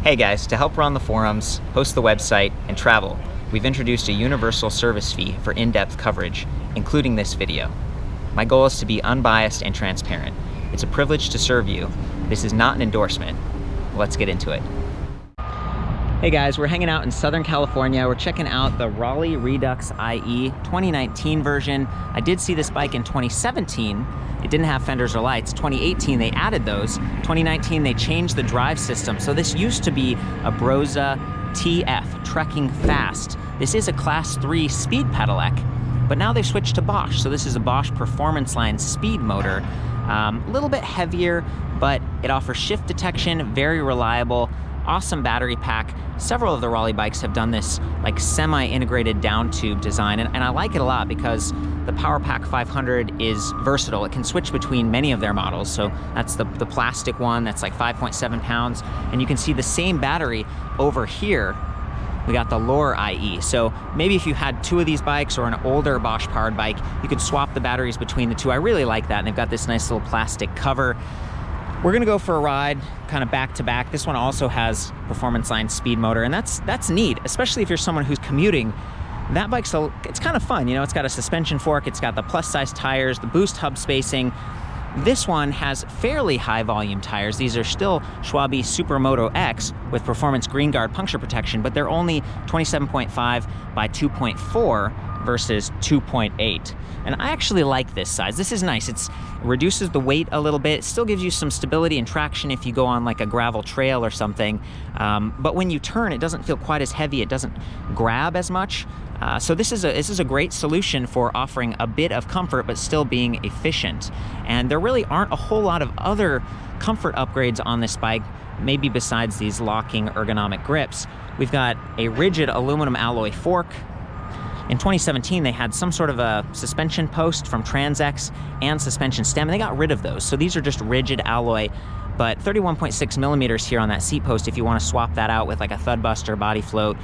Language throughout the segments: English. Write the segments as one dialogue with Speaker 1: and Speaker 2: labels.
Speaker 1: Hey guys, to help run the forums, host the website, and travel, we've introduced a universal service fee for in-depth coverage, including this video. My goal is to be unbiased and transparent. It's a privilege to serve you. This is not an endorsement. Let's get into it. Hey guys, we're hanging out in Southern California. We're checking out the Raleigh Redux IE 2019 version. I did see this bike in 2017. It didn't have fenders or lights. 2018, they added those. 2019, they changed the drive system. So this used to be a Brose TF, trekking fast. This is a class 3 speed pedelec, but now they've switched to Bosch. So this is a Bosch Performance Line speed motor. A little bit heavier, but it offers shift detection, very reliable, awesome battery pack. Several of the Raleigh bikes have done this like semi-integrated down tube design, and I like it a lot because the PowerPack 500 is versatile. It can switch between many of their models. So that's the plastic one that's like 5.7 pounds, and you can see the same battery over here. We got the Lore IE. So maybe if you had two of these bikes or an older Bosch powered bike, you could swap the batteries between the two. I really like that, and they've got this nice little plastic cover. We're gonna go for a ride, kind of back to back. This one also has Performance Line speed motor, and that's neat, especially if you're someone who's commuting. That bike's it's kind of fun, you know. It's got a suspension fork, it's got the plus size tires, the boost hub spacing. This one has fairly high volume tires. These are still Schwalbe Supermoto X with Performance Green Guard puncture protection, but they're only 27.5 by 2.4 versus 2.8. And I actually like this size. This is nice. It reduces the weight a little bit. It still gives you some stability and traction if you go on like a gravel trail or something. But when you turn, it doesn't feel quite as heavy. It doesn't grab as much. So this is a great solution for offering a bit of comfort but still being efficient. And there really aren't a whole lot of other comfort upgrades on this bike, maybe besides these locking ergonomic grips. We've got a rigid aluminum alloy fork. In 2017, they had some sort of a suspension post from Transex and suspension stem, and they got rid of those. So these are just rigid alloy, but 31.6 millimeters here on that seat post if you want to swap that out with like a Thudbuster body float.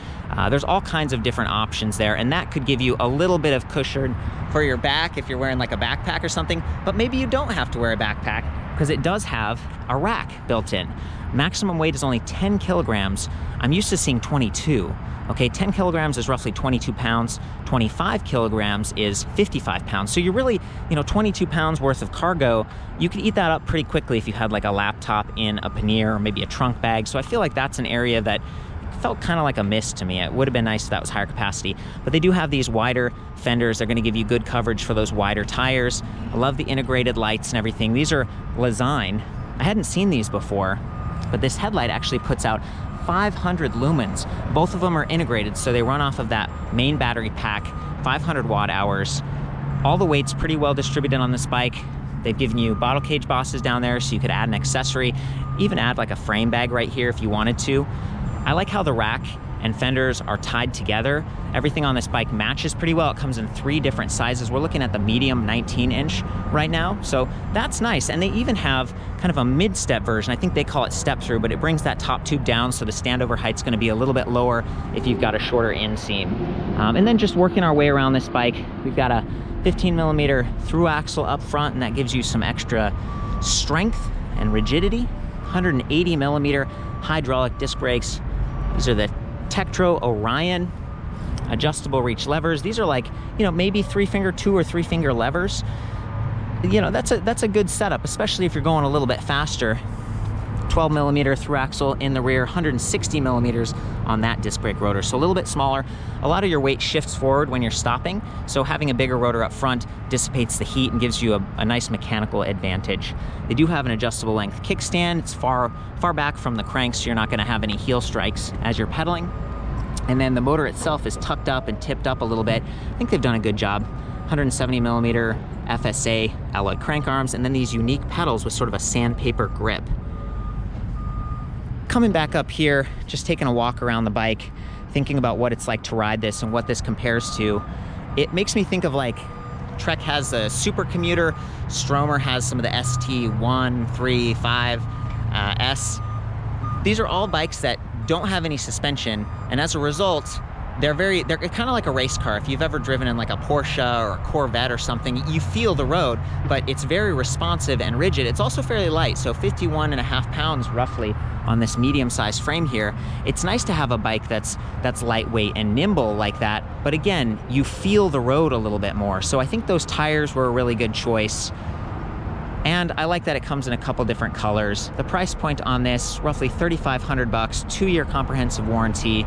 Speaker 1: There's all kinds of different options there, and that could give you a little bit of cushion for your back if you're wearing like a backpack or something, but maybe you don't have to wear a backpack because it does have a rack built in. Maximum weight is only 10 kilograms. I'm used to seeing 22. Okay, 10 kilograms is roughly 22 pounds. 25 kilograms is 55 pounds. So you're really, 22 pounds worth of cargo. You could eat that up pretty quickly if you had like a laptop in a pannier or maybe a trunk bag. So I feel like that's an area that felt kind of like a miss to me. It would have been nice if that was higher capacity. But they do have these wider fenders. They're gonna give you good coverage for those wider tires. I love the integrated lights and everything. These are Lezyne. I hadn't seen these before, but this headlight actually puts out 500 lumens. Both of them are integrated, so they run off of that main battery pack, 500 watt hours. All the weight's pretty well distributed on this bike. They've given you bottle cage bosses down there, so you could add an accessory, even add like a frame bag right here if you wanted to. I like how the rack and fenders are tied together. Everything on this bike matches pretty well. It comes in 3 different sizes. We're looking at the medium 19-inch right now, so that's nice. And they even have kind of a mid-step version. I think they call it step through, but it brings that top tube down, so the standover height's gonna be a little bit lower if you've got a shorter inseam. And then just working our way around this bike, we've got a 15 millimeter through axle up front, and that gives you some extra strength and rigidity. 180 millimeter hydraulic disc brakes. These are the Tektro Orion adjustable reach levers. These are like, maybe 3-finger, 2 or 3-finger levers. That's a good setup, especially if you're going a little bit faster. 12 millimeter through axle in the rear, 160 millimeters on that disc brake rotor. So a little bit smaller. A lot of your weight shifts forward when you're stopping, so having a bigger rotor up front dissipates the heat and gives you a nice mechanical advantage. They do have an adjustable length kickstand. It's far back from the crank, so you're not gonna have any heel strikes as you're pedaling. And then the motor itself is tucked up and tipped up a little bit. I think they've done a good job. 170 millimeter FSA alloy crank arms, and then these unique pedals with sort of a sandpaper grip. Coming back up here, just taking a walk around the bike, thinking about what it's like to ride this and what this compares to, it makes me think of like, Trek has the Super Commuter, Stromer has some of the ST1, 3, 5, S. These are all bikes that don't have any suspension, and as a result, they're kind of like a race car. If you've ever driven in like a Porsche or a Corvette or something, you feel the road, but it's very responsive and rigid. It's also fairly light, so 51.5 pounds roughly on this medium-sized frame here. It's nice to have a bike that's lightweight and nimble like that, but again, you feel the road a little bit more. So I think those tires were a really good choice. And I like that it comes in a couple different colors. The price point on this, roughly $3,500, 2-year comprehensive warranty.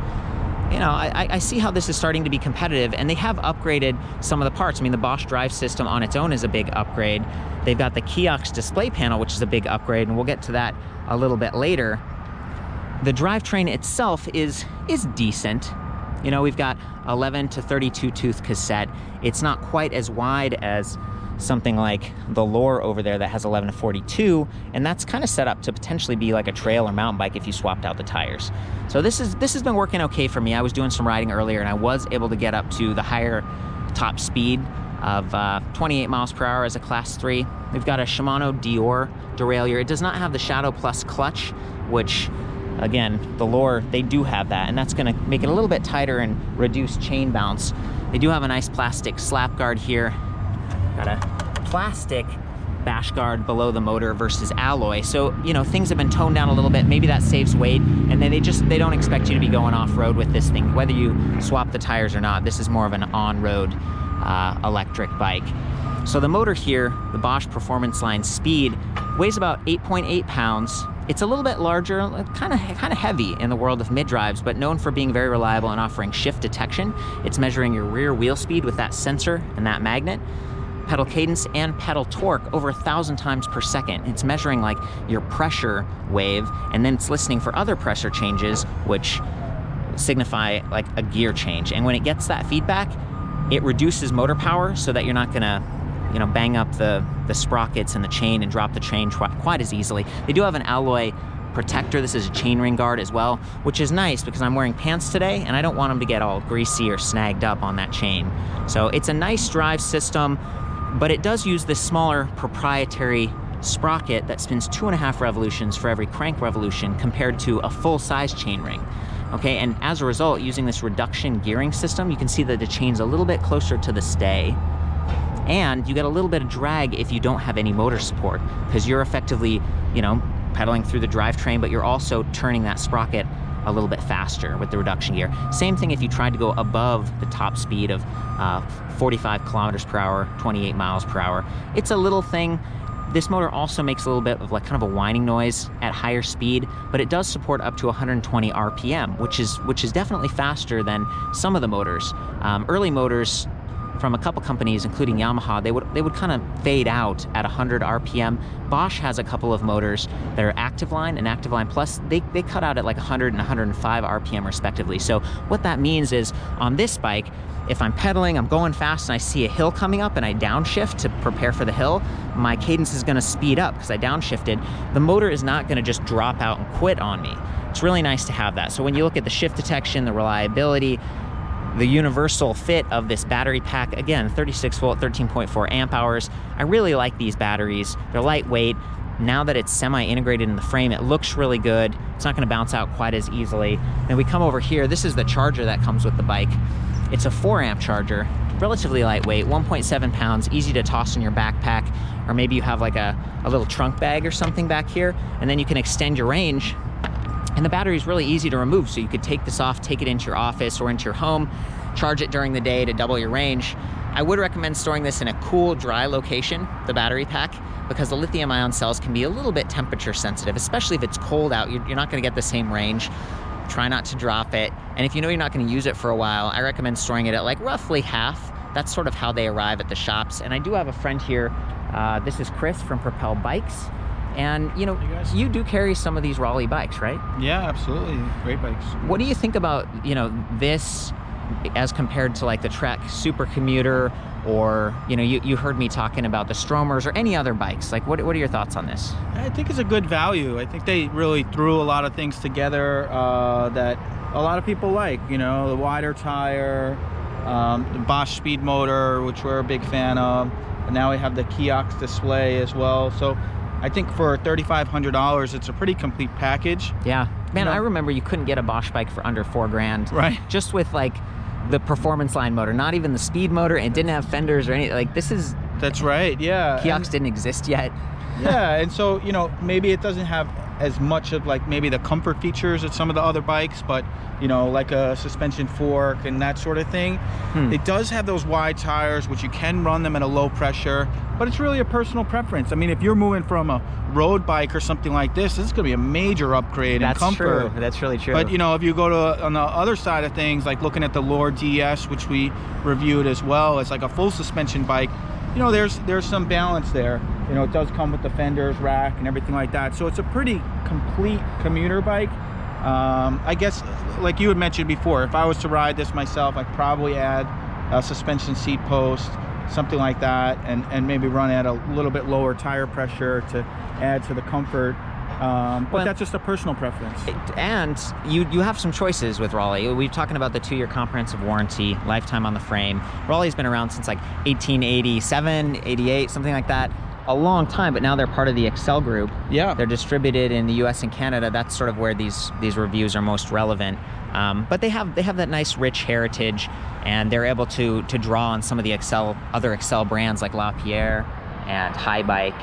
Speaker 1: You know, I see how this is starting to be competitive, and they have upgraded some of the parts. I mean, the Bosch drive system on its own is a big upgrade. They've got the kiosk display panel, which is a big upgrade, and we'll get to that a little bit later. The drivetrain itself is decent. You know, we've got 11 to 32 tooth cassette. It's not quite as wide as something like the Lure over there that has 11 to 42, and that's kind of set up to potentially be like a trail or mountain bike if you swapped out the tires. So this has been working okay for me. I was doing some riding earlier, and I was able to get up to the higher top speed of 28 miles per hour as a class 3. We've got a Shimano Dior derailleur. It does not have the Shadow Plus clutch, which again, the Lure, they do have that, and that's gonna make it a little bit tighter and reduce chain bounce. They do have a nice plastic slap guard here. Got a plastic bash guard below the motor versus alloy. So, you know, things have been toned down a little bit. Maybe that saves weight, and then they don't expect you to be going off-road with this thing, whether you swap the tires or not. This is more of an on-road electric bike. So the motor here, the Bosch Performance Line Speed, weighs about 8.8 pounds. It's a little bit larger, kind of heavy in the world of mid-drives, but known for being very reliable and offering shift detection. It's measuring your rear wheel speed with that sensor and that magnet. Pedal cadence and pedal torque over 1,000 times per second. It's measuring like your pressure wave, and then it's listening for other pressure changes, which signify like a gear change. And when it gets that feedback, it reduces motor power so that you're not gonna, you know, bang up the sprockets and the chain and drop the chain quite as easily. They do have an alloy protector. This is a chainring guard as well, which is nice because I'm wearing pants today and I don't want them to get all greasy or snagged up on that chain. So it's a nice drive system, but it does use this smaller proprietary sprocket that spins 2.5 revolutions for every crank revolution compared to a full-size chainring. Okay, and as a result, using this reduction gearing system, you can see that the chain's a little bit closer to the stay, and you get a little bit of drag if you don't have any motor support, because you're effectively, you know, pedaling through the drivetrain, but you're also turning that sprocket a little bit faster with the reduction gear. Same thing if you tried to go above the top speed of 45 kilometers per hour, 28 miles per hour. It's a little thing. This motor also makes a little bit of like kind of a whining noise at higher speed, but it does support up to 120 RPM, which is definitely faster than some of the motors. Early motors from a couple companies, including Yamaha, they would kind of fade out at 100 RPM. Bosch has a couple of motors that are Active Line and Active Line Plus. They cut out at like 100 and 105 RPM respectively. So what that means is on this bike, if I'm pedaling, I'm going fast, and I see a hill coming up and I downshift to prepare for the hill, my cadence is gonna speed up because I downshifted. The motor is not gonna just drop out and quit on me. It's really nice to have that. So when you look at the shift detection, the reliability, the universal fit of this battery pack, again, 36 volt, 13.4 amp hours. I really like these batteries. They're lightweight. Now that it's semi-integrated in the frame, it looks really good. It's not gonna bounce out quite as easily. Then we come over here, this is the charger that comes with the bike. It's a 4 amp charger, relatively lightweight, 1.7 pounds, easy to toss in your backpack, or maybe you have like a little trunk bag or something back here, and then you can extend your range. And the battery is really easy to remove, so you could take this off, take it into your office or into your home, charge it during the day to double your range. I would recommend storing this in a cool, dry location, the battery pack, because the lithium-ion cells can be a little bit temperature sensitive, especially if it's cold out. You're not gonna get the same range. Try not to drop it. And if you know you're not gonna use it for a while, I recommend storing it at like roughly half. That's sort of how they arrive at the shops. And I do have a friend here. This is Chris from Propel Bikes. And you know, you do carry some of these Raleigh bikes, right?
Speaker 2: Yeah, absolutely. Great bikes.
Speaker 1: What do you think about, you know, this as compared to like the Trek Super Commuter, or, you know, you heard me talking about the Stromers or any other bikes? Like, what are your thoughts on this?
Speaker 2: I think it's a good value. I think they really threw a lot of things together that a lot of people like, you know, the wider tire, the Bosch speed motor, which we're a big fan of. And now we have the kiosk display as well. So I think for $3,500, it's a pretty complete package.
Speaker 1: Yeah, man,
Speaker 2: You know?
Speaker 1: I remember you couldn't get a Bosch bike for under $4,000.
Speaker 2: Right.
Speaker 1: Just with like the performance line motor, not even the speed motor. It didn't have fenders or anything. Like this is,
Speaker 2: That's right, yeah.
Speaker 1: Kiosk didn't exist yet.
Speaker 2: Yeah, and so, you know, maybe it doesn't have as much of like maybe the comfort features as some of the other bikes, but you know, like a suspension fork and that sort of thing. It does have those wide tires, which you can run them at a low pressure, but it's really a personal preference. I mean, if you're moving from a road bike or something like this is going to be a major upgrade in comfort.
Speaker 1: True. That's really true.
Speaker 2: But you know, if you go to on the other side of things, like looking at the Lure DS, which we reviewed as well, it's like a full suspension bike. You know, there's some balance there. You know, it does come with the fenders, rack, and everything like that. So it's a pretty complete commuter bike. I guess, like you had mentioned before, if I was to ride this myself, I'd probably add a suspension seat post, something like that, and maybe run at a little bit lower tire pressure to add to the comfort. But
Speaker 1: Well,
Speaker 2: that's just a personal preference.
Speaker 1: And you have some choices with Raleigh. We're talking about the 2-year comprehensive warranty, lifetime on the frame. Raleigh's been around since like 1887, 88, something like that. A long time, but now they're part of the Excel group.
Speaker 2: Yeah.
Speaker 1: They're distributed in the US and Canada. That's sort of where these reviews are most relevant. But they have that nice rich heritage, and they're able to draw on some of the other Excel brands like LaPierre and High Bike.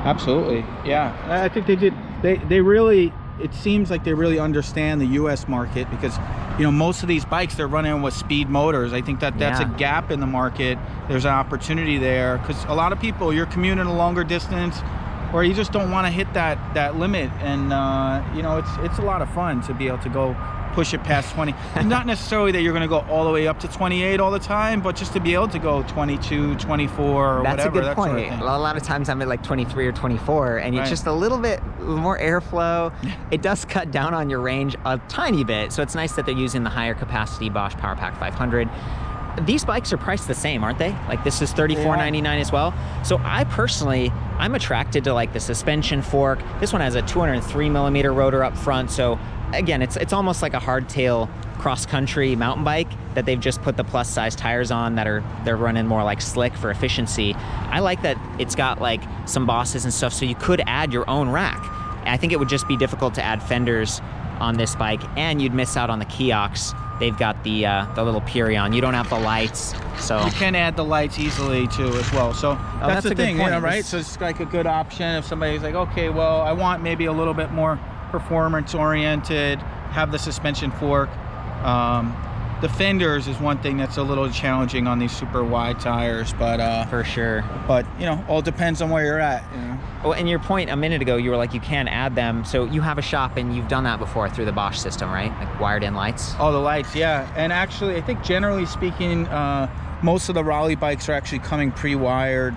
Speaker 2: Absolutely, yeah. I think they did. They really. It seems like they really understand the U.S. market, because you know, most of these bikes, they're running with speed motors. I think that's a gap in the market. There's an opportunity there, because a lot of people, you're commuting a longer distance, or you just don't want to hit that limit, and you know, it's a lot of fun to be able to go push it past 20. Not necessarily that you're going to go all the way up to 28 all the time, but just to be able to go 22, 24, or
Speaker 1: That's
Speaker 2: whatever.
Speaker 1: a good point.
Speaker 2: Sort of thing.
Speaker 1: A lot of times I'm at like 23 or 24, and it's just a little bit more airflow. It does cut down on your range a tiny bit, so it's nice that they're using the higher capacity Bosch PowerPack 500. These bikes are priced the same, aren't they? Like this is $34.99 as well. So I'm attracted to like the suspension fork. This one has a 203 millimeter rotor up front, so again, it's almost like a hardtail cross-country mountain bike that they've just put the plus size tires on they're running more like slick for efficiency. I like that it's got like some bosses and stuff, so you could add your own rack. I think it would just be difficult to add fenders on this bike, and you'd miss out on the kiosks. They've got the little Purion. You don't have the lights, so
Speaker 2: you can add the lights easily too as well. So that's the thing, you know, right? So it's like a good option if somebody's like, okay, well, I want maybe a little bit more performance oriented, have the suspension fork. The fenders is one thing that's a little challenging on these super wide tires, but
Speaker 1: for sure.
Speaker 2: But you know, all depends on where you're at, you know.
Speaker 1: Oh, and your point a minute ago, you were like, you can add them. So you have a shop and you've done that before through the Bosch system, right? Like wired in lights.
Speaker 2: Oh, the lights, yeah. And actually, I think generally speaking, most of the Raleigh bikes are actually coming pre-wired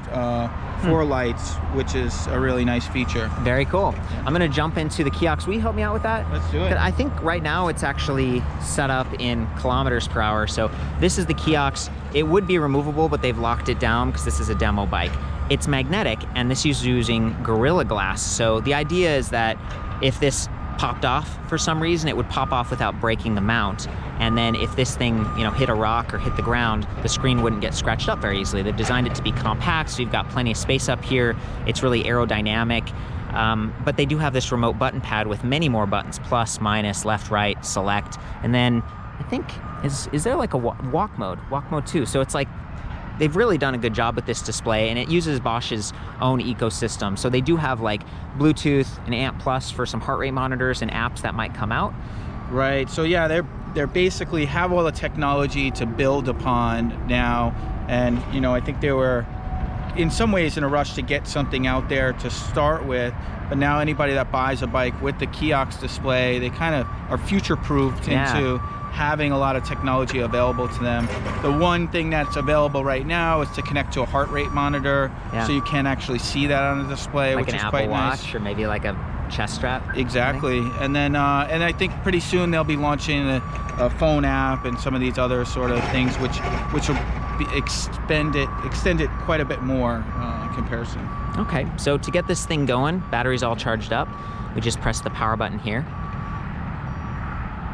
Speaker 2: for lights, which is a really nice feature.
Speaker 1: Very cool. I'm gonna jump into the kiosks. Will you help me out with that?
Speaker 2: Let's do it.
Speaker 1: I think right now it's actually set up in kilometers per hour. So this is the kiosks. It would be removable, but they've locked it down because this is a demo bike. It's magnetic, and this is using Gorilla Glass. So the idea is that if this popped off for some reason, it would pop off without breaking the mount. And then if this thing, you know, hit a rock or hit the ground, the screen wouldn't get scratched up very easily. They've designed it to be compact, so you've got plenty of space up here. It's really aerodynamic. But they do have this remote button pad with many more buttons: plus, minus, left, right, select. And then I think, is there like a walk mode 2? So it's like, they've really done a good job with this display, and it uses Bosch's own ecosystem. So they do have like Bluetooth and Amp Plus for some heart rate monitors and apps that might come out.
Speaker 2: Right, so yeah, they're basically have all the technology to build upon now. And you know, I think they were in some ways in a rush to get something out there to start with, but now anybody that buys a bike with the kiosk display, they kind of are future-proofed into having a lot of technology available to them. The one thing that's available right now is to connect to a heart rate monitor, so you can actually see that on the display,
Speaker 1: like
Speaker 2: which
Speaker 1: an
Speaker 2: is
Speaker 1: Apple
Speaker 2: quite
Speaker 1: Watch,
Speaker 2: nice.
Speaker 1: or maybe like a chest strap.
Speaker 2: Exactly. And then and I think pretty soon they'll be launching a phone app and some of these other sort of things, which will be extend it quite a bit more in comparison.
Speaker 1: Okay, so to get this thing going, battery's all charged up. We just press the power button here.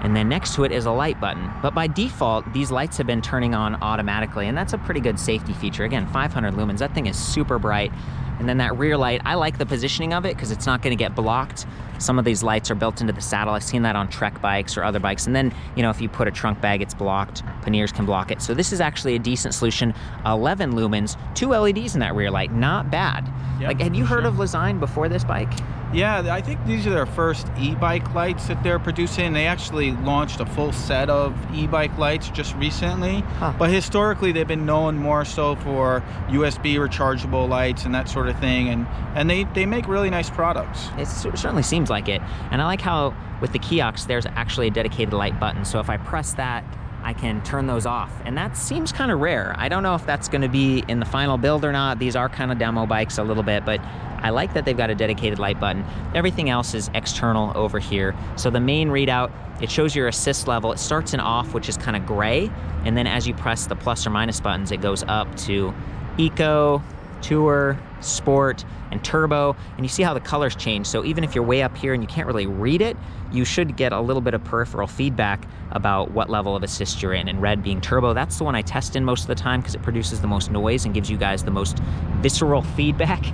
Speaker 1: And then next to it is a light button. But by default, these lights have been turning on automatically, and that's a pretty good safety feature. Again, 500 lumens, that thing is super bright. And then that rear light, I like the positioning of it because it's not gonna get blocked. Some of these lights are built into the saddle. I've seen that on Trek bikes or other bikes. And then, you know, if you put a trunk bag, it's blocked. Panniers can block it. So this is actually a decent solution. 11 lumens, 2 LEDs in that rear light, not bad.
Speaker 2: Yep,
Speaker 1: like, had you heard of Lezyne before this bike?
Speaker 2: Yeah, I think these are their first e-bike lights that they're producing. They actually launched a full set of e-bike lights just recently.
Speaker 1: Huh.
Speaker 2: But historically, they've been known more so for USB rechargeable lights and that sort of thing. And they make really nice products.
Speaker 1: It certainly seems like it. And I like how with the kiosks, there's actually a dedicated light button. So if I press that, I can turn those off. And that seems kind of rare. I don't know if that's going to be in the final build or not. These are kind of demo bikes a little bit, but I like that they've got a dedicated light button. Everything else is external over here. So the main readout, it shows your assist level. It starts in off, which is kind of gray. And then as you press the plus or minus buttons, it goes up to Eco, Tour, Sport, and Turbo. And you see how the colors change. So even if you're way up here and you can't really read it, you should get a little bit of peripheral feedback about what level of assist you're in. And red being turbo, that's the one I test in most of the time because it produces the most noise and gives you guys the most visceral feedback.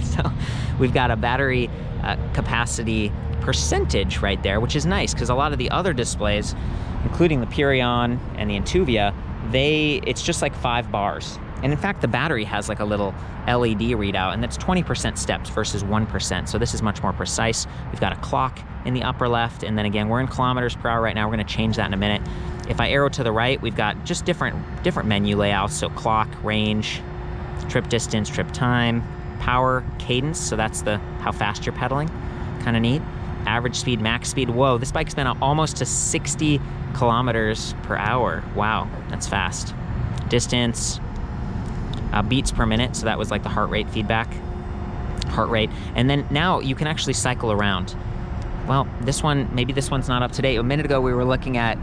Speaker 1: So we've got a battery capacity percentage right there, which is nice because a lot of the other displays, including the Purion and the Intuvia, it's just like 5 bars. And in fact, the battery has like a little LED readout, and that's 20% steps versus 1%. So this is much more precise. We've got a clock in the upper left, and then again, we're in kilometers per hour right now. We're gonna change that in a minute. If I arrow to the right, we've got just different menu layouts. So clock, range, trip distance, trip time, power, cadence. So that's how fast you're pedaling. Kind of neat. Average speed, max speed. Whoa, this bike's been almost to 60 kilometers per hour. Wow, that's fast. Distance, beats per minute, so that was like the heart rate feedback, heart rate. And then now you can actually cycle around. Well, maybe this one's not up to date. A minute ago we were looking at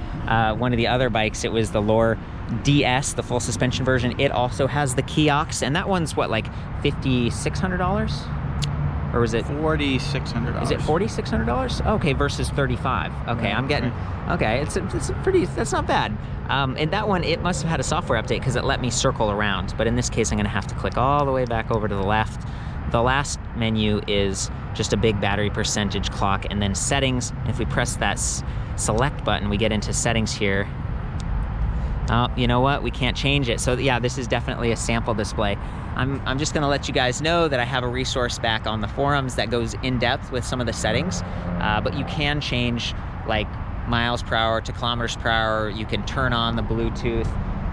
Speaker 1: one of the other bikes. It was the Lore DS, the full suspension version. It also has the kiosks, and that one's what, like $5,600? Or was it
Speaker 2: $4,600?
Speaker 1: Is it $4,600? Okay, versus $35. Okay,
Speaker 2: Yeah,
Speaker 1: I'm getting,
Speaker 2: right.
Speaker 1: okay, it's pretty, that's not bad. And that one, it must have had a software update because it let me circle around. But in this case, I'm gonna have to click all the way back over to the left. The last menu is just a big battery percentage clock, and then settings. If we press that select button, we get into settings here. Oh, you know what? We can't change it. So yeah, this is definitely a sample display. I'm just gonna let you guys know that I have a resource back on the forums that goes in depth with some of the settings, but you can change like miles per hour to kilometers per hour. You can turn on the Bluetooth.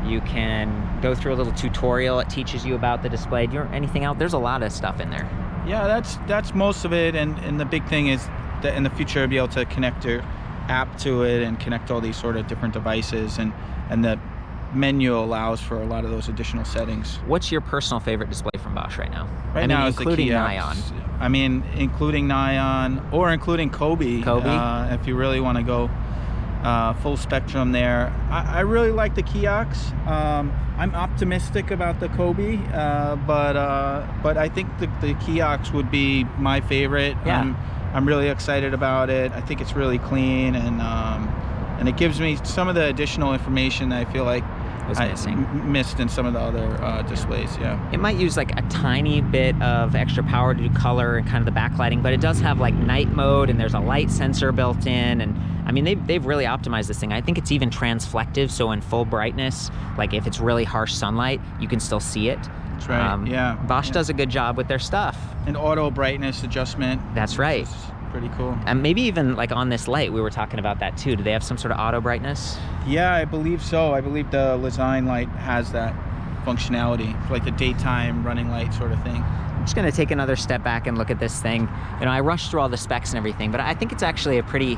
Speaker 1: You can go through a little tutorial. It teaches you about the display. Do you want anything else? There's a lot of stuff in there.
Speaker 2: Yeah, that's most of it. And the big thing is that in the future, you'll be able to connect your app to it and connect all these sort of different devices. And the menu allows for a lot of those additional settings.
Speaker 1: What's your personal favorite display from Bosch right now?
Speaker 2: Right now,
Speaker 1: including
Speaker 2: the
Speaker 1: Nyon.
Speaker 2: I mean, including Nyon or including Kobe. If you really want to go full spectrum there. I really like the kiosks. I'm optimistic about the Kobe, but I think the kiosks would be my favorite.
Speaker 1: Yeah.
Speaker 2: I'm really excited about it. I think it's really clean, and it gives me some of the additional information that I feel like I missed in some of the other displays. Yeah,
Speaker 1: it might use like a tiny bit of extra power to do color and kind of the backlighting, but it does have like night mode, and there's a light sensor built in, and I mean they've really optimized this thing. I think it's even transflective, so in full brightness, like if it's really harsh sunlight, you can still see it.
Speaker 2: That's right. Yeah,
Speaker 1: Bosch does a good job with their stuff.
Speaker 2: And auto brightness adjustment.
Speaker 1: That's right.
Speaker 2: Pretty cool.
Speaker 1: And maybe even like on this light, we were talking about that too. Do they have some sort of auto brightness?
Speaker 2: Yeah, I believe so. I believe the Lezyne light has that functionality, like the daytime running light sort of thing.
Speaker 1: I'm just gonna take another step back and look at this thing. You know, I rushed through all the specs and everything, but I think it's actually a pretty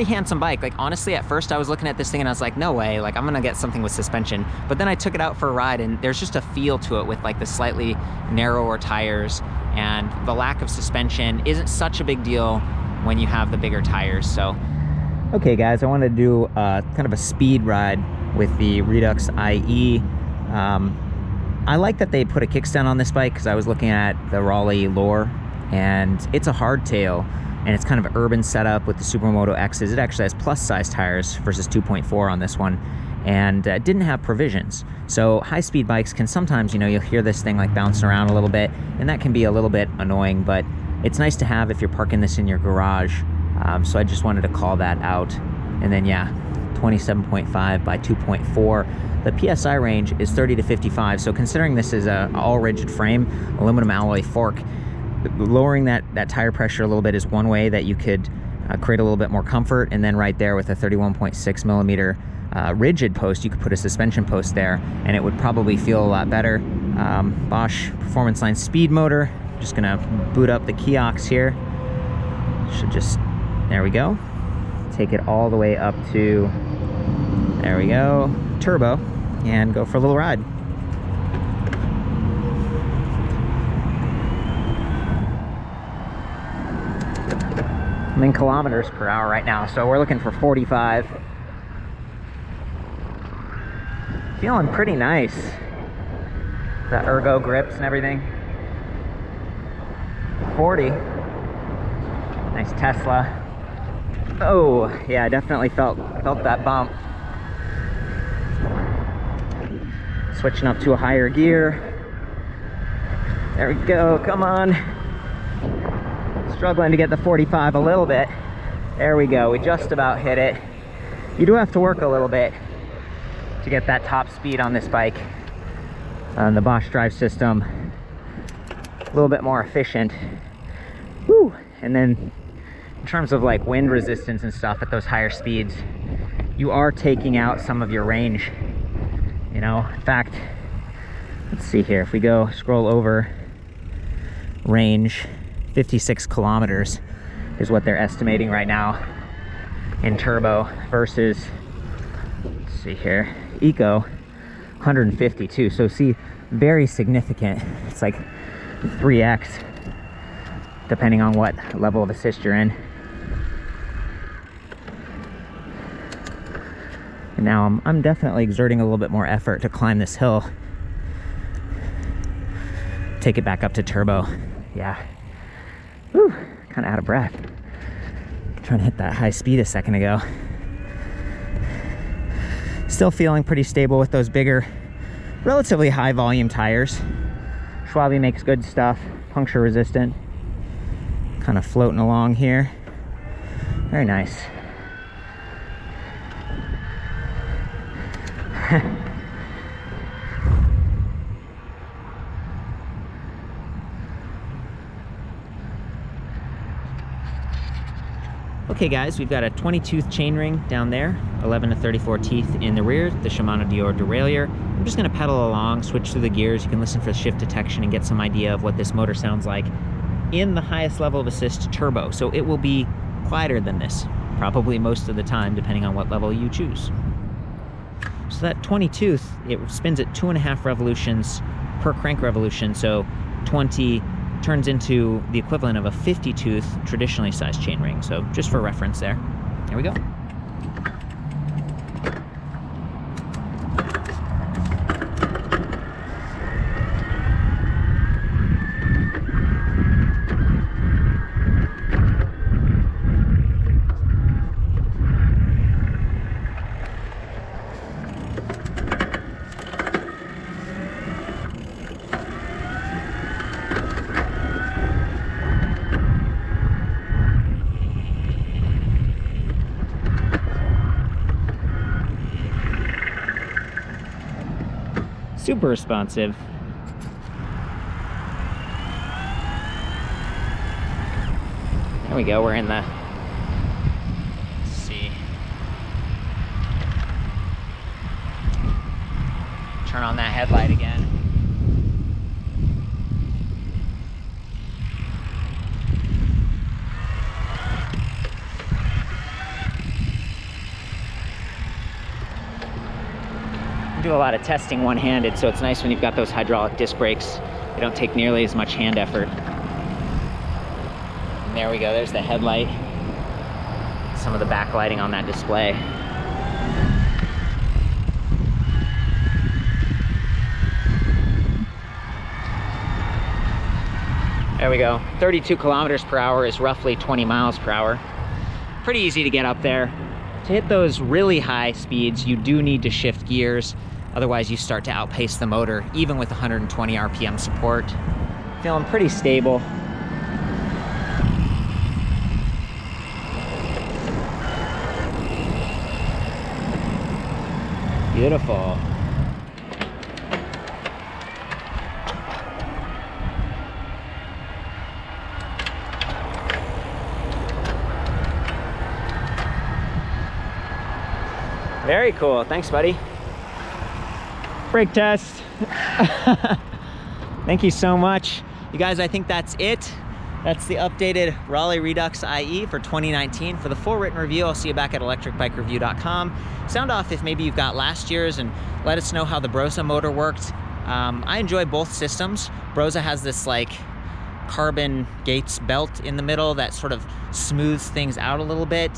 Speaker 1: handsome bike. Like honestly, at first I was looking at this thing and I was like, no way, like I'm gonna get something with suspension. But then I took it out for a ride, and there's just a feel to it with like the slightly narrower tires, and the lack of suspension isn't such a big deal when you have the bigger tires. So, okay guys, I wanted to do kind of a speed ride with the Redux IE. I like that they put a kickstand on this bike because I was looking at the Raleigh Lore, and it's a hardtail. and it's kind of an urban setup with the Supermoto X's. It actually has plus size tires versus 2.4 on this one, and didn't have provisions. So high-speed bikes can sometimes, you know, you'll hear this thing like bouncing around a little bit, and that can be a little bit annoying, but it's nice to have if you're parking this in your garage. So I just wanted to call that out. And then yeah, 27.5 by 2.4. The PSI range is 30 to 55. So considering this is a all rigid frame, aluminum alloy fork, lowering that tire pressure a little bit is one way that you could create a little bit more comfort. And then right there with a 31.6 millimeter rigid post, you could put a suspension post there and it would probably feel a lot better. Bosch Performance Line speed motor. Just gonna boot up the kiosk here. Should just, there we go. Take it all the way up to, there we go, turbo, and go for a little ride. I'm in kilometers per hour right now, so we're looking for 45. Feeling pretty nice. The ergo grips and everything. 40. Nice Tesla. Oh, yeah, I definitely felt that bump. Switching up to a higher gear. There we go, come on. Struggling to get the 45 a little bit. There we go, we just about hit it. You do have to work a little bit to get that top speed on this bike. The Bosch drive system, a little bit more efficient. Woo! And then in terms of like wind resistance and stuff at those higher speeds, you are taking out some of your range. You know, in fact, let's see here, if we go scroll over, range 56 kilometers is what they're estimating right now in turbo versus, let's see here, eco 152. So see, very significant. It's like 3x depending on what level of assist you're in. And now I'm definitely exerting a little bit more effort to climb this hill. Take it back up to turbo. Yeah. Whew, kind of out of breath. Trying to hit that high speed a second ago. Still feeling pretty stable with those bigger, relatively high volume tires. Schwalbe makes good stuff, puncture resistant. Kind of floating along here. Very nice. Okay guys, we've got a 20-tooth chainring down there, 11 to 34 teeth in the rear, the Shimano Dior derailleur. I'm just going to pedal along, switch through the gears. You can listen for the shift detection and get some idea of what this motor sounds like in the highest level of assist, turbo. So it will be quieter than this, probably most of the time, depending on what level you choose. So that 20-tooth, it spins at 2.5 revolutions per crank revolution, so 20 turns into the equivalent of a 50-tooth traditionally sized chainring. So just for reference there. There we go. Super responsive. There we go, we're in the, let's see. Turn on that headlight again. Do a lot of testing one-handed, so it's nice when you've got those hydraulic disc brakes. They don't take nearly as much hand effort. And there we go, there's the headlight. Some of the backlighting on that display. There we go. 32 kilometers per hour is roughly 20 miles per hour. Pretty easy to get up there. To hit those really high speeds, you do need to shift gears. Otherwise, you start to outpace the motor, even with 120 RPM support. Feeling pretty stable. Beautiful. Very cool. Thanks, buddy. Brake test. Thank you so much. You guys, I think that's it. That's the updated Raleigh Redux IE for 2019. For the full written review, I'll see you back at ElectricBikeReview.com. Sound off if maybe you've got last year's and let us know how the Broza motor worked. I enjoy both systems. Broza has this like carbon gates belt in the middle that sort of smooths things out a little bit.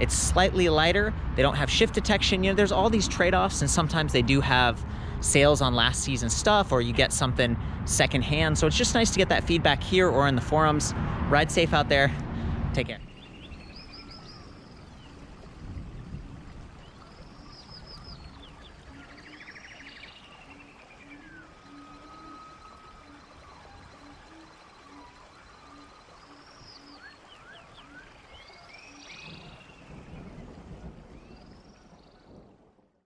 Speaker 1: It's slightly lighter. They don't have shift detection. You know, there's all these trade-offs, and sometimes they do have sales on last season stuff, or you get something secondhand. So it's just nice to get that feedback here or in the forums. Ride safe out there. Take care.